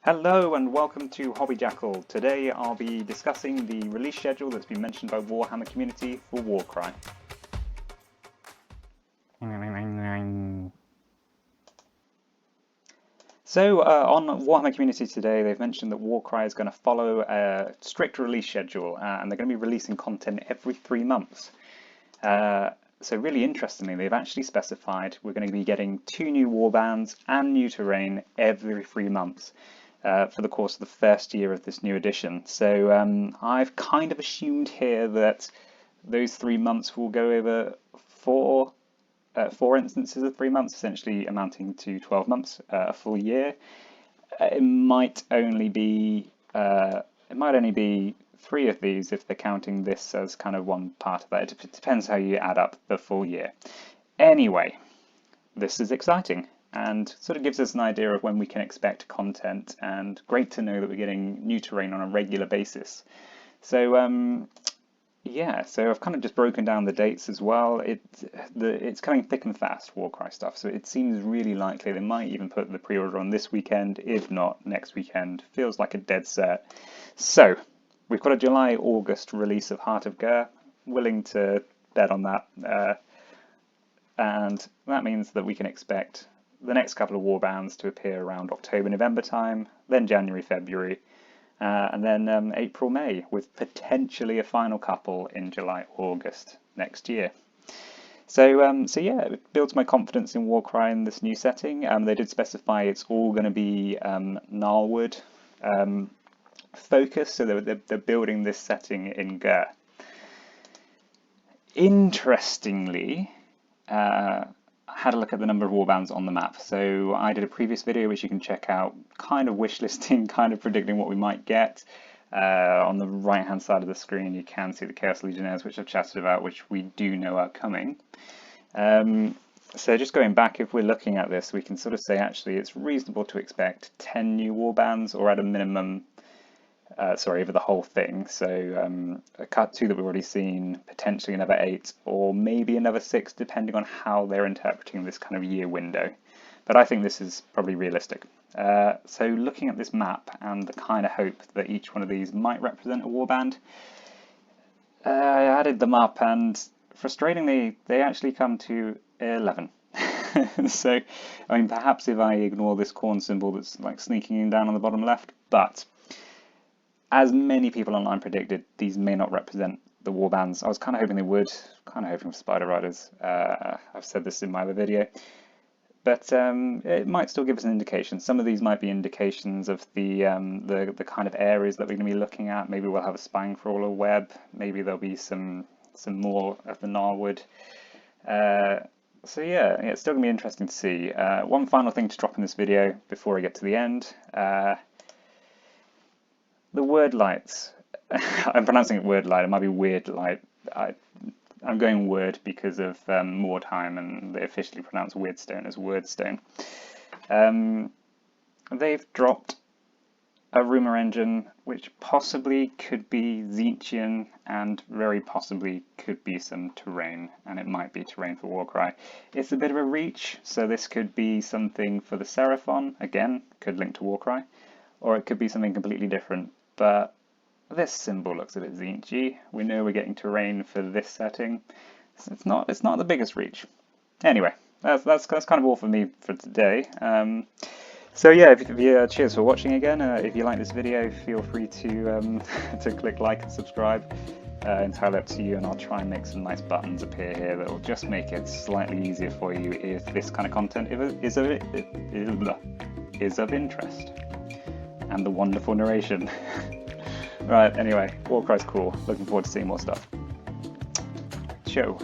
Hello and welcome to Hobby Jackal. Today I'll be discussing the release schedule that's been mentioned by Warhammer Community for Warcry. So on Warhammer Community today they've mentioned that Warcry is going to follow a strict release schedule and they're going to be releasing content every 3 months. So really interestingly, they've actually specified we're going to be getting 2 new warbands and new terrain every 3 months for the course of the first year of this new edition. So I've kind of assumed here that those 3 months will go over four instances of 3 months, essentially amounting to 12 months, a full year. It might only be 3 of these if they're counting this as kind of one part of that. It depends how you add up the full year. Anyway, this is exciting and sort of gives us an idea of when we can expect content, and great to know that we're getting new terrain on a regular basis. So yeah, so I've kind of just broken down the dates as well. It's coming thick and fast, Warcry stuff, so it seems really likely they might even put the pre-order on this weekend, if not next weekend. Feels like a dead set. So we've got a July-August release of Heart of Ghur. Willing to bet on that. And that means that we can expect the next couple of warbands to appear around October-November time, then January-February, and then April-May, with potentially a final couple in July-August next year. So yeah, it builds my confidence in Warcry in this new setting. They did specify it's all going to be Gnarlwood focus, so they're building this setting in Ghur. Interestingly, I had a look at the number of warbands on the map. So I did a previous video which you can check out, kind of wish listing, kind of predicting what we might get. On the right hand side of the screen you can see the Chaos Legionnaires, which I've chatted about, which we do know are coming. So just going back, if we're looking at this, we can sort of say actually it's reasonable to expect 10 new warbands, or at a minimum over the whole thing. So a cut 2 that we've already seen, potentially another 8, or maybe another 6, depending on how they're interpreting this kind of year window. But I think this is probably realistic. So looking at this map and the kind of hope that each one of these might represent a warband, I added them up and frustratingly they actually come to 11. So I mean, perhaps if I ignore this corn symbol that's like sneaking in down on the bottom left, but as many people online predicted, these may not represent the warbands. I was kind of hoping they would, kind of hoping for Spider Riders. I've said this in my other video. But it might still give us an indication. Some of these might be indications of the kind of areas that we're going to be looking at. Maybe we'll have a spine crawler web. Maybe there'll be some more of the Gnarlwood. So yeah, it's still going to be interesting to see. One final thing to drop in this video before I get to the end. The word lights. I'm pronouncing it word light. It might be weird light. I'm going word because of more time, and they officially pronounce Weirdstone as Wordstone. They've dropped a rumour engine which possibly could be Tzeentchian and very possibly could be some terrain, and it might be terrain for Warcry. It's a bit of a reach, so this could be something for the Seraphon, again, could link to Warcry, or it could be something completely different. But this symbol looks a bit Tzeentchy. We know we're getting terrain for this setting. It's not the biggest reach. Anyway, that's kind of all for me for today. So yeah, cheers for watching again. If you like this video, feel free to to click like and subscribe. Entirely up to you, and I'll try and make some nice buttons appear here that will just make it slightly easier for you if this kind of content is of interest. And the wonderful narration. Right, anyway, Warcry's cool. Looking forward to seeing more stuff. Ciao.